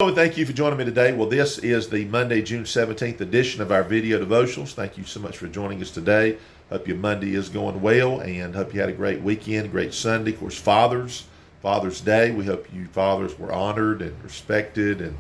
Hello, and thank you for joining me today. Well, this is the Monday, June 17th edition of our video devotionals. Thank you so much for joining us today. Hope your Monday is going well and hope you had a great weekend, great Sunday. Of course, Father's Day. We hope you fathers were honored and respected and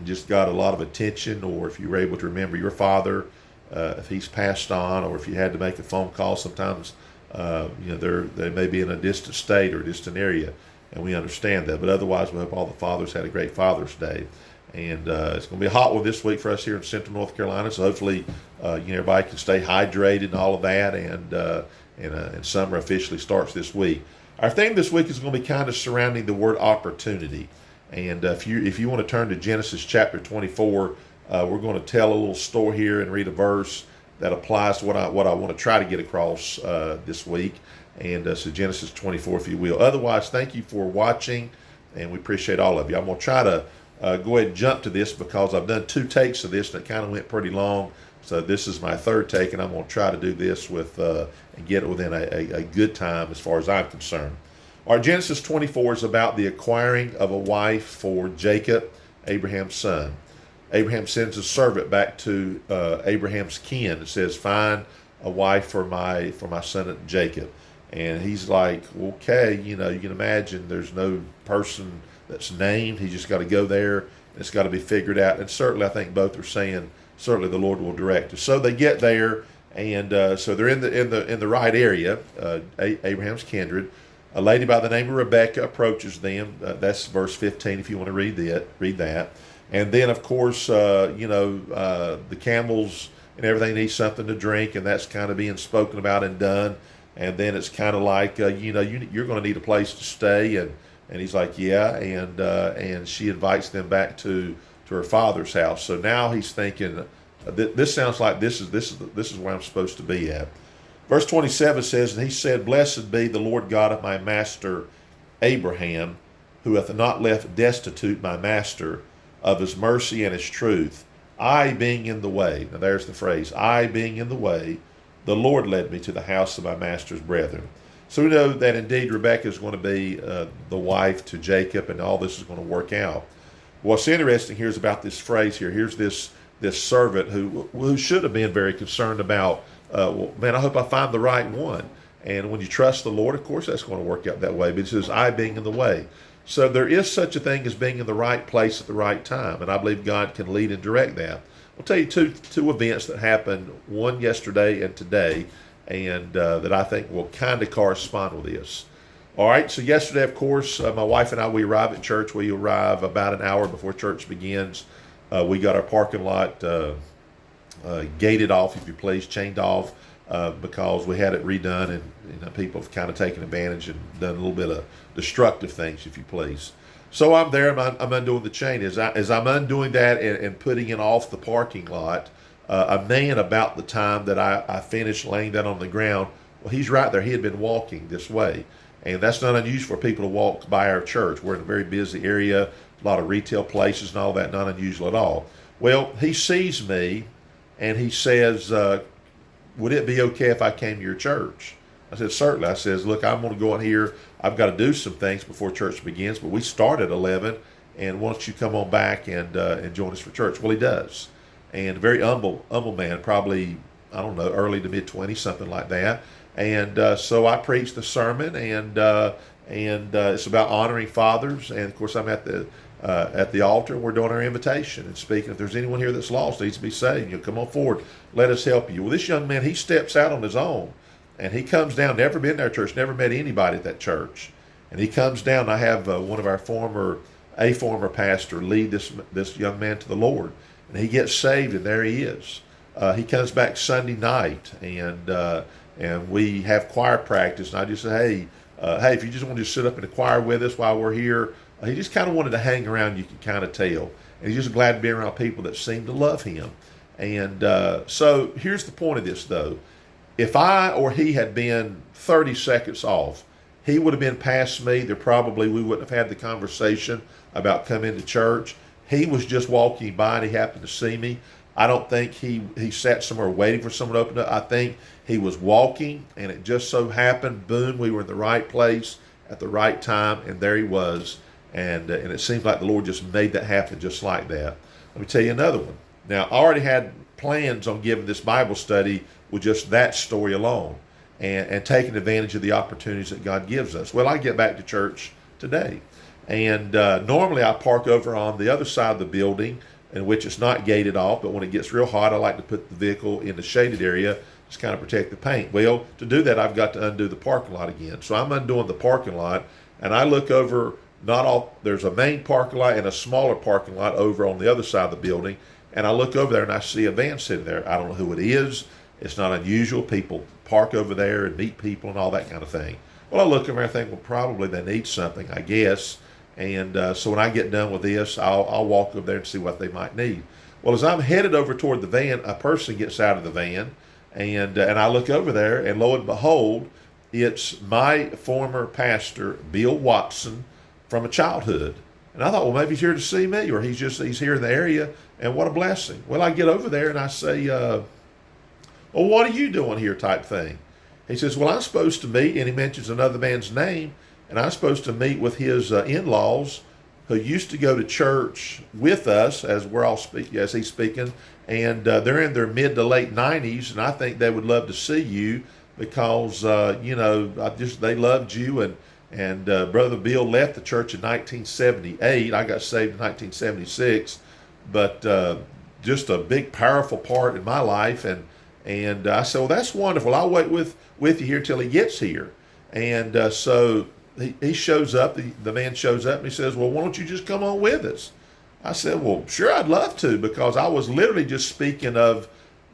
just got a lot of attention, or if you were able to remember your father, if he's passed on, or if you had to make a phone call. Sometimes, they may be in a distant state or a distant area, and we understand that. But otherwise, we hope all the fathers had a great Father's Day. And it's going to be a hot one this week for us here in Central North Carolina. So hopefully, everybody can stay hydrated and all of that. And summer officially starts this week. Our theme this week is going to be kind of surrounding the word opportunity. And if you want to turn to Genesis chapter 24, we're going to tell a little story here and read a verse that applies to what I want to try to get across this week. And so Genesis 24, if you will. Otherwise, thank you for watching, and we appreciate all of you. I'm going to try to go ahead and jump to this because I've done 2 takes of this, and it kind of went pretty long. So this is my 3rd take, and I'm going to try to do this with and get it within a good time as far as I'm concerned. All right, Genesis 24 is about the acquiring of a wife for Jacob, Abraham's son. Abraham sends a servant back to Abraham's kin. It says, "Find a wife for my son Jacob." And he's like, okay, you can imagine there's no person that's named. He's just got to go there, and it's got to be figured out. And certainly, I think both are saying, certainly the Lord will direct us. So they get there, and so they're in the right area, Abraham's kindred. A lady by the name of Rebecca approaches them. That's verse 15. If you want to read that. And then, of course, the camels and everything need something to drink, and that's kind of being spoken about and done. And then it's kind of like, you're going to need a place to stay. And he's like, yeah. And she invites them back to her father's house. So now he's thinking, this sounds like this is where I'm supposed to be at. Verse 27 says, "And he said, Blessed be the Lord God of my master Abraham, who hath not left destitute my master of his mercy and his truth, I being in the way." Now there's the phrase, I being in the way, the Lord led me to the house of my master's brethren. So we know that indeed Rebekah is going to be the wife to Jacob, and all this is going to work out. What's interesting here is about this phrase here. Here's this servant who should have been very concerned about, I hope I find the right one. And when you trust the Lord, of course, that's going to work out that way. But it says, I being in the way. So there is such a thing as being in the right place at the right time. And I believe God can lead and direct that. I'll tell you two events that happened, one yesterday and today, and that I think will kind of correspond with this. All right, so yesterday, of course, my wife and I, we arrive at church. We arrive about an hour before church begins. We got our parking lot gated off, if you please, chained off, because we had it redone, and people have kind of taken advantage and done a little bit of destructive things, if you please. So I'm there, I'm undoing the chain. As I'm undoing that and putting it off the parking lot, a man, about the time that I finished laying that on the ground, well, he's right there. He had been walking this way. And that's not unusual for people to walk by our church. We're in a very busy area, a lot of retail places and all that, not unusual at all. Well, he sees me, and he says, would it be okay if I came to your church? I said, certainly. I says, look, I'm going to go in here. I've got to do some things before church begins, but we start at 11, and why don't you come on back and join us for church? Well, he does. And a very humble man, probably, I don't know, early to mid-20s, something like that. And so I preached the sermon, and it's about honoring fathers. And, of course, I'm at the altar, and we're doing our invitation and speaking. If there's anyone here that's lost, needs to be saved, come on forward. Let us help you. Well, this young man, he steps out on his own. And he comes down, never been to our church, never met anybody at that church. And he comes down. I have one of our former pastor lead this young man to the Lord. And he gets saved, and there he is. He comes back Sunday night, and we have choir practice. And I just say, hey, if you just want to sit up in the choir with us while we're here. He just kind of wanted to hang around, you can kind of tell. And he's just glad to be around people that seem to love him. And so here's the point of this, though. If I or he had been 30 seconds off, he would have been past me. We wouldn't have had the conversation about coming to church. He was just walking by, and he happened to see me. I don't think he sat somewhere waiting for someone to open up. I think he was walking, and it just so happened, boom, we were in the right place at the right time, and there he was. and it seems like the Lord just made that happen just like that. Let me tell you another one. Now, I already had plans on giving this Bible study with just that story alone, and taking advantage of the opportunities that God gives us. Well, I get back to church today, and normally I park over on the other side of the building, in which it's not gated off, but when it gets real hot, I like to put the vehicle in the shaded area, just kind of protect the paint. Well, to do that, I've got to undo the parking lot again. So I'm undoing the parking lot, and I look over, there's a main parking lot and a smaller parking lot over on the other side of the building, and I look over there and I see a van sitting there. I don't know who it is. It's not unusual. People park over there and meet people and all that kind of thing. Well, I look over there and think, well, probably they need something, I guess. And so when I get done with this, I'll walk over there and see what they might need. Well, as I'm headed over toward the van, a person gets out of the van, and I look over there, and lo and behold, it's my former pastor, Bill Watson, from a childhood. And I thought, well, maybe he's here to see me, or he's here in the area, and what a blessing. Well, I get over there and I say, well, what are you doing here, type thing. He says, well, I'm supposed to meet, and he mentions another man's name, and I'm supposed to meet with his in-laws who used to go to church with us as he's speaking, and they're in their mid to late 90s, and I think they would love to see you because, they loved you, and Brother Bill left the church in 1978. I got saved in 1976, but just a big, powerful part in my life, and I said, well, that's wonderful. I'll wait with you here till he gets here. And so he shows up, the man shows up, and he says, well, why don't you just come on with us? I said, well, sure, I'd love to, because I was literally just speaking of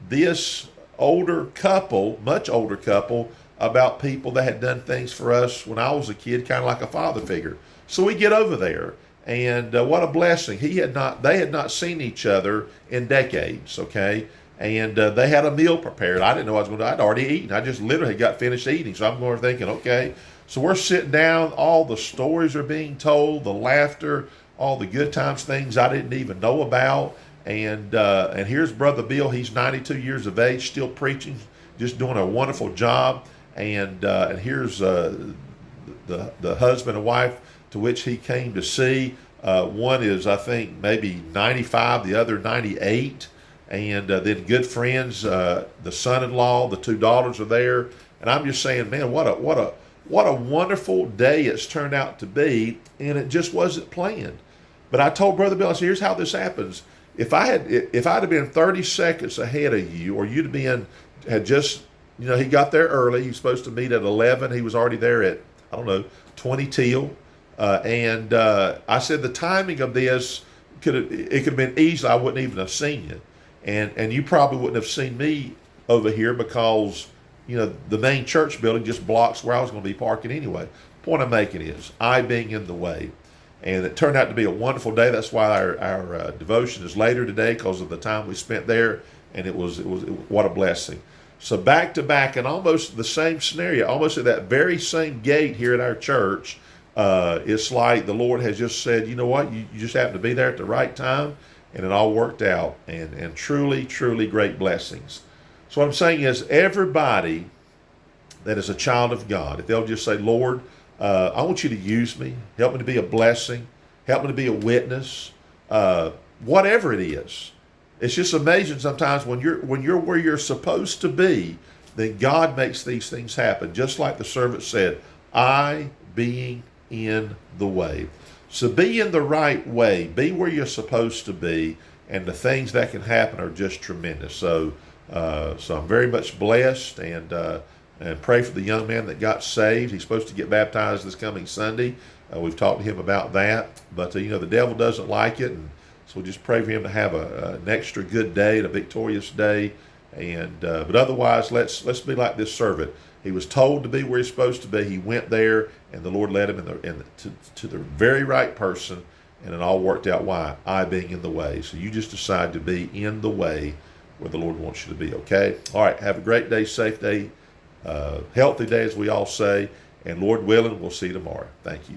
this older couple, much older couple, about people that had done things for us when I was a kid, kind of like a father figure. So we get over there, and what a blessing. They had not seen each other in decades, okay? And they had a meal prepared. I didn't know I was going to. I'd already eaten. I just literally got finished eating. So I'm going thinking, okay. So we're sitting down. All the stories are being told, the laughter, all the good times, things I didn't even know about. And here's Brother Bill. He's 92 years of age, still preaching, just doing a wonderful job. And here's the husband and wife to which he came to see. One is, I think, maybe 95, the other 98. And then good friends, the son-in-law, the two daughters are there, and I'm just saying, man, what a wonderful day it's turned out to be, and it just wasn't planned. But I told Brother Bill, I said, here's how this happens. If I'd have been 30 seconds ahead of you, or had just, he got there early. He was supposed to meet at 11. He was already there at 20 till, and I said the timing of this could have been easy. I wouldn't even have seen you. And you probably wouldn't have seen me over here because, the main church building just blocks where I was going to be parking anyway. Point I'm making is, I being in the way. And it turned out to be a wonderful day. That's why our devotion is later today, because of the time we spent there. And it was what a blessing. So back to back, and almost the same scenario, almost at that very same gate here at our church, it's like the Lord has just said, you know what, you just happen to be there at the right time. And it all worked out, and truly, truly great blessings. So what I'm saying is, everybody that is a child of God, if they'll just say, Lord, I want you to use me, help me to be a blessing, help me to be a witness, whatever it is. It's just amazing sometimes when you're where you're supposed to be, then God makes these things happen. Just like the servant said, I being in the way. So be in the right way, be where you're supposed to be, and the things that can happen are just tremendous. So I'm very much blessed, and pray for the young man that got saved. He's supposed to get baptized this coming Sunday. We've talked to him about that, but the devil doesn't like it, and so we just pray for him to have an extra good day, a victorious day, and but otherwise, let's be like this servant. He was told to be where he's supposed to be. He went there, and the Lord led him to the very right person, and it all worked out. Why? I being in the way. So you just decide to be in the way where the Lord wants you to be, okay? All right, have a great day, safe day, healthy day, as we all say, and Lord willing, we'll see you tomorrow. Thank you.